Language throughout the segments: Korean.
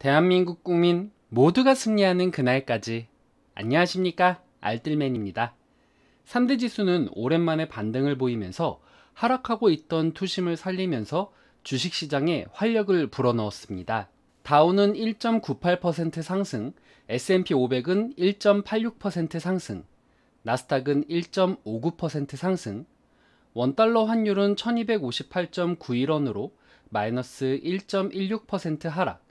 대한민국 국민 모두가 승리하는 그날까지. 안녕하십니까, 알뜰맨입니다. 3대 지수는 오랜만에 반등을 보이면서 하락하고 있던 투심을 살리면서 주식시장에 활력을 불어넣었습니다. 다우는 1.98% 상승, S&P 500은 1.86% 상승, 나스닥은 1.59% 상승, 원달러 환율은 1258.91원으로 마이너스 1.16% 하락,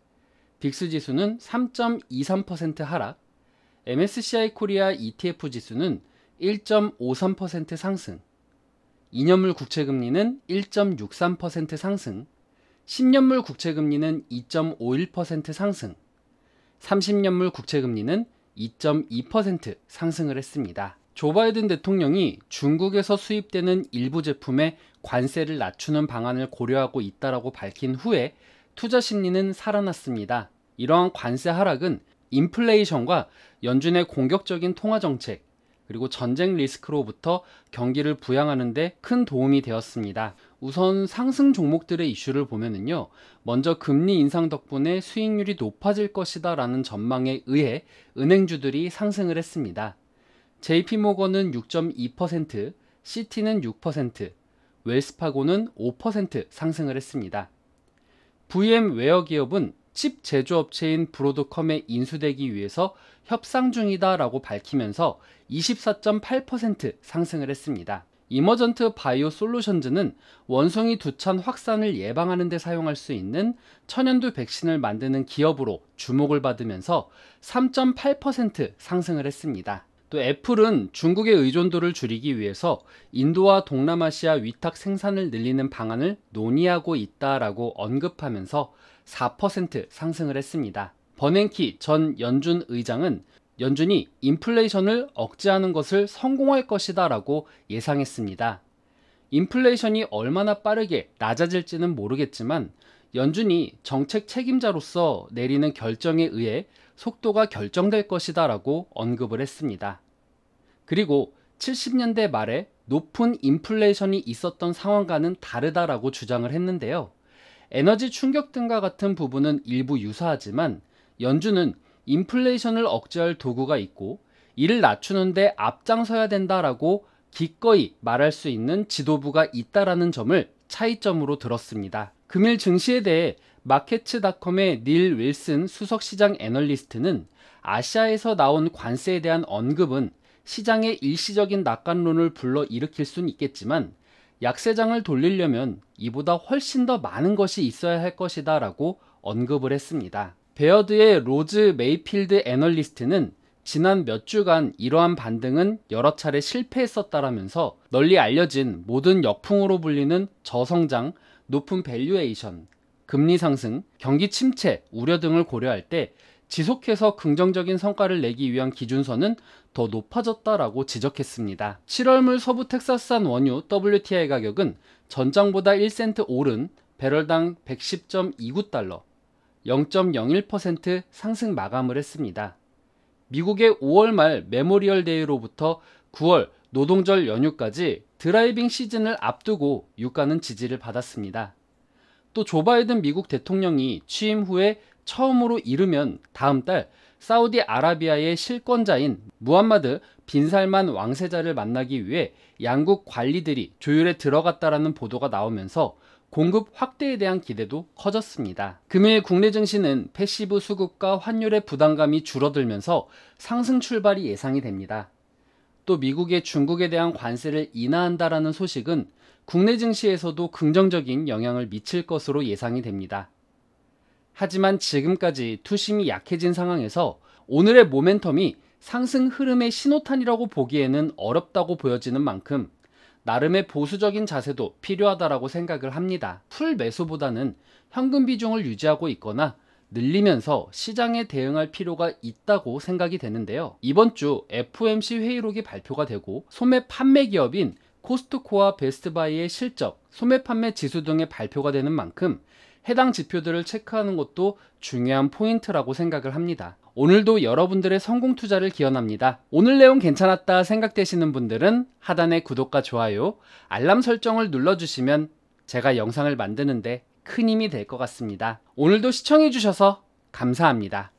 빅스 지수는 3.23% 하락, MSCI 코리아 ETF 지수는 1.53% 상승, 2년물 국채금리는 1.63% 상승, 10년물 국채금리는 2.51% 상승, 30년물 국채금리는 2.2% 상승을 했습니다. 조 바이든 대통령이 중국에서 수입되는 일부 제품에 관세를 낮추는 방안을 고려하고 있다고 밝힌 후에 투자 심리는 살아났습니다. 이러한 관세 하락은 인플레이션과 연준의 공격적인 통화 정책, 그리고 전쟁 리스크로부터 경기를 부양하는 데 큰 도움이 되었습니다. 우선 상승 종목들의 이슈를 보면은요, 먼저 금리 인상 덕분에 수익률이 높아질 것이다 라는 전망에 의해 은행주들이 상승을 했습니다. JP모건은 6.2%, 시티는 6%, 웰스파고는 5% 상승을 했습니다. VM 웨어 기업은 칩 제조업체인 브로드컴에 인수되기 위해서 협상 중이다 라고 밝히면서 24.8% 상승을 했습니다. 이머전트 바이오 솔루션즈는 원숭이 두찬 확산을 예방하는 데 사용할 수 있는 천연두 백신을 만드는 기업으로 주목을 받으면서 3.8% 상승을 했습니다. 또 애플은 중국의 의존도를 줄이기 위해서 인도와 동남아시아 위탁 생산을 늘리는 방안을 논의하고 있다라고 언급하면서 4% 상승을 했습니다. 버냉키 전 연준 의장은 연준이 인플레이션을 억제하는 것을 성공할 것이다 라고 예상했습니다. 인플레이션이 얼마나 빠르게 낮아질지는 모르겠지만 연준이 정책 책임자로서 내리는 결정에 의해 속도가 결정될 것이다 라고 언급을 했습니다. 그리고 70년대 말에 높은 인플레이션이 있었던 상황과는 다르다라고 주장을 했는데요. 에너지 충격 등과 같은 부분은 일부 유사하지만 연준은 인플레이션을 억제할 도구가 있고 이를 낮추는데 앞장서야 된다라고 기꺼이 말할 수 있는 지도부가 있다라는 점을 차이점으로 들었습니다. 금일 증시에 대해 마켓츠닷컴의 닐 윌슨 수석시장 애널리스트는 아시아에서 나온 관세에 대한 언급은 시장의 일시적인 낙관론을 불러일으킬 수는 있겠지만 약세장을 돌리려면 이보다 훨씬 더 많은 것이 있어야 할 것이다 라고 언급을 했습니다. 베어드의 로즈 메이필드 애널리스트는 지난 몇 주간 이러한 반등은 여러 차례 실패했었다라면서 널리 알려진 모든 역풍으로 불리는 저성장, 높은 밸류에이션, 금리 상승, 경기 침체 우려 등을 고려할 때 지속해서 긍정적인 성과를 내기 위한 기준선은 더 높아졌다라고 지적했습니다. 7월물 서부 텍사스산 원유 WTI 가격은 전장보다 1센트 오른 배럴당 110.29달러, 0.01% 상승 마감을 했습니다. 미국의 5월 말 메모리얼 데이로부터 9월 노동절 연휴까지 드라이빙 시즌을 앞두고 유가는 지지를 받았습니다. 또 조 바이든 미국 대통령이 취임 후에 처음으로 이르면 다음 달 사우디아라비아의 실권자인 무함마드 빈 살만 왕세자를 만나기 위해 양국 관리들이 조율에 들어갔다라는 보도가 나오면서 공급 확대에 대한 기대도 커졌습니다. 금일 국내 증시는 패시브 수급과 환율의 부담감이 줄어들면서 상승 출발이 예상이 됩니다. 또 미국의 중국에 대한 관세를 인하한다라는 소식은 국내 증시에서도 긍정적인 영향을 미칠 것으로 예상이 됩니다. 하지만 지금까지 투심이 약해진 상황에서 오늘의 모멘텀이 상승 흐름의 신호탄이라고 보기에는 어렵다고 보여지는 만큼 나름의 보수적인 자세도 필요하다라고 생각을 합니다. 풀 매수보다는 현금 비중을 유지하고 있거나 늘리면서 시장에 대응할 필요가 있다고 생각이 되는데요. 이번 주 FOMC 회의록이 발표가 되고 소매 판매 기업인 코스트코와 베스트바이의 실적, 소매 판매 지수 등의 발표가 되는 만큼 해당 지표들을 체크하는 것도 중요한 포인트라고 생각을 합니다. 오늘도 여러분들의 성공 투자를 기원합니다. 오늘 내용 괜찮았다 생각되시는 분들은 하단의 구독과 좋아요, 알람 설정을 눌러주시면 제가 영상을 만드는데 큰 힘이 될 것 같습니다. 오늘도 시청해주셔서 감사합니다.